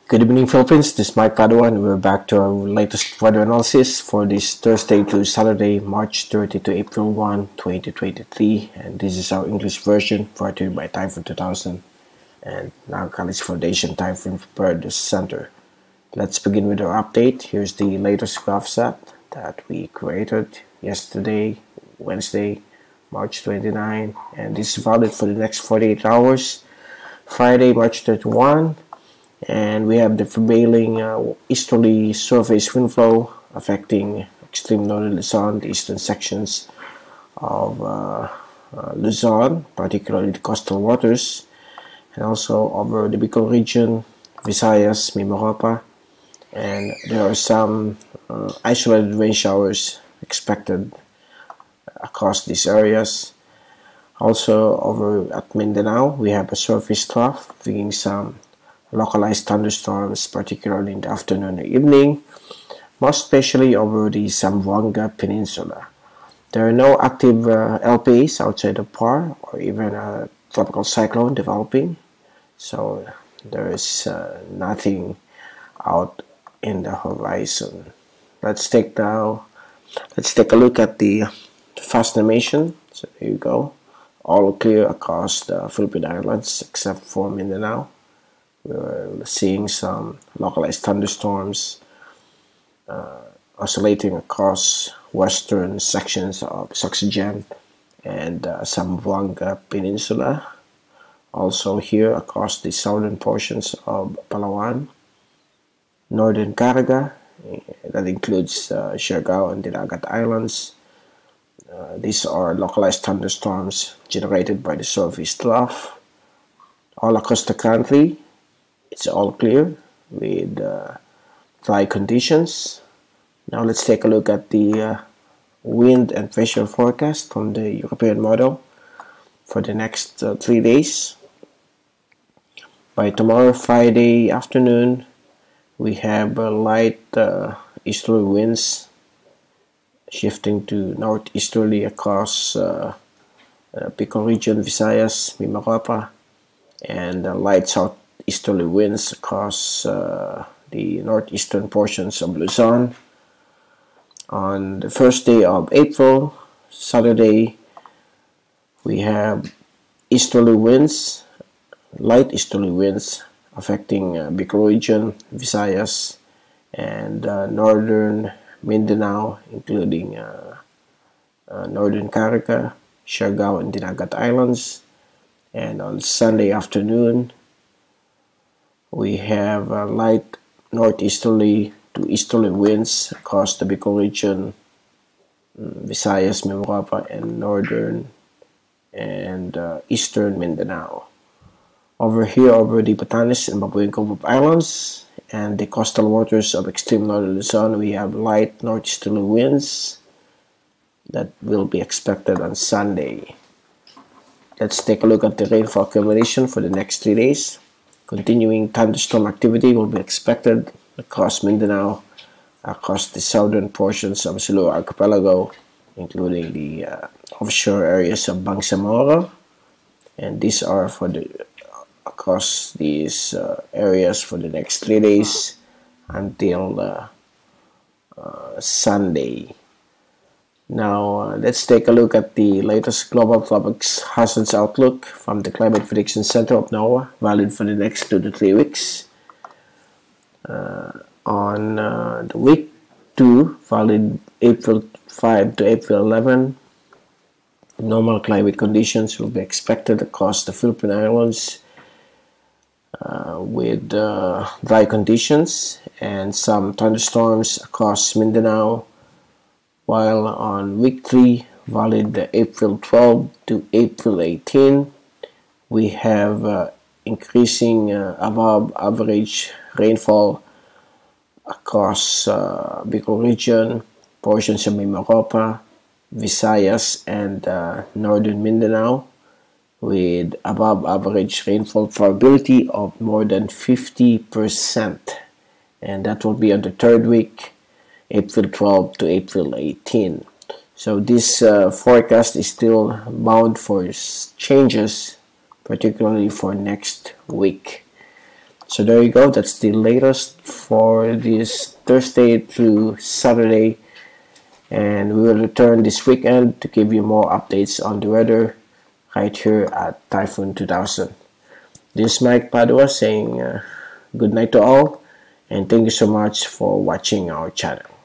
Good evening, Philippines. This is Mike Padua, and we're back to our latest weather analysis for this Thursday to Saturday, March 30 to April 1, 2023. And this is our English version brought to you by Typhoon2000 and Localized Foundation Typhoon Preparedness Center. Let's begin with our update. Here's the latest Thu-Sat that we created yesterday, Wednesday, March 29, and this is valid for the next 48 hours, Friday, March 31. And we have the prevailing easterly surface wind flow affecting extreme northern Luzon, the eastern sections of Luzon, particularly the coastal waters, and also over the Bicol region, Visayas, Mimaropa, and there are some isolated rain showers expected across these areas. Also over at Mindanao, we have a surface trough bringing some localized thunderstorms, particularly in the afternoon and evening, most especially over the Zamboanga Peninsula. There are no active LPAs outside of PAR or even a tropical cyclone developing, so there is nothing out in the horizon. Let's take a look at the fast animation. So there you go, all clear across the Philippine Islands except for Mindanao. We're seeing some localized thunderstorms oscillating across western sections of Soxygen and Zamboanga Peninsula. Also here across the southern portions of Palawan, northern Caraga, that includes Siargao and Dinagat Islands. These are localized thunderstorms generated by the surface trough. All across the country, it's all clear with dry conditions. Now let's take a look at the wind and pressure forecast from the European model for the next 3 days. By tomorrow, Friday afternoon, we have light easterly winds shifting to northeasterly across Bicol region, Visayas, Mimaropa, and light southeasterly winds across the northeastern portions of Luzon. On the first day of April, Saturday, we have easterly winds, light easterly winds affecting Bicol region, Visayas, and northern Mindanao, including northern Caraga, Siargao, and Dinagat Islands. And on Sunday afternoon, we have light northeasterly to easterly winds across the Bicol region, Visayas, Mimaropa, and northern and eastern Mindanao. Over here, over the Batanes and Babuyan Cove Islands and the coastal waters of extreme northern Luzon, we have light northeasterly winds that will be expected on Sunday. Let's take a look at the rainfall accumulation for the next 3 days. Continuing thunderstorm activity will be expected across Mindanao, across the southern portions of Sulu Archipelago, including the offshore areas of Bangsamoro, and these are for the across these areas for the next 3 days until Sunday. Now let's take a look at the latest global tropics hazards outlook from the Climate Prediction Center of NOAA, valid for the next 2 to 3 weeks. On the week 2, valid April 5 to April 11, normal climate conditions will be expected across the Philippine Islands with dry conditions and some thunderstorms across Mindanao, while on week 3, valid April 12 to April 18, we have increasing above average rainfall across Bicol region, portions of Mimaropa, Visayas, and northern Mindanao, with above average rainfall probability of more than 50%, and that will be on the 3rd week, April 12 to April 18. So this forecast is still bound for changes, particularly for next week. So there you go. That's the latest for this Thursday through Saturday. And we will return this weekend to give you more updates on the weather right here at Typhoon 2000. This is Mike Padua saying good night to all, and thank you so much for watching our channel.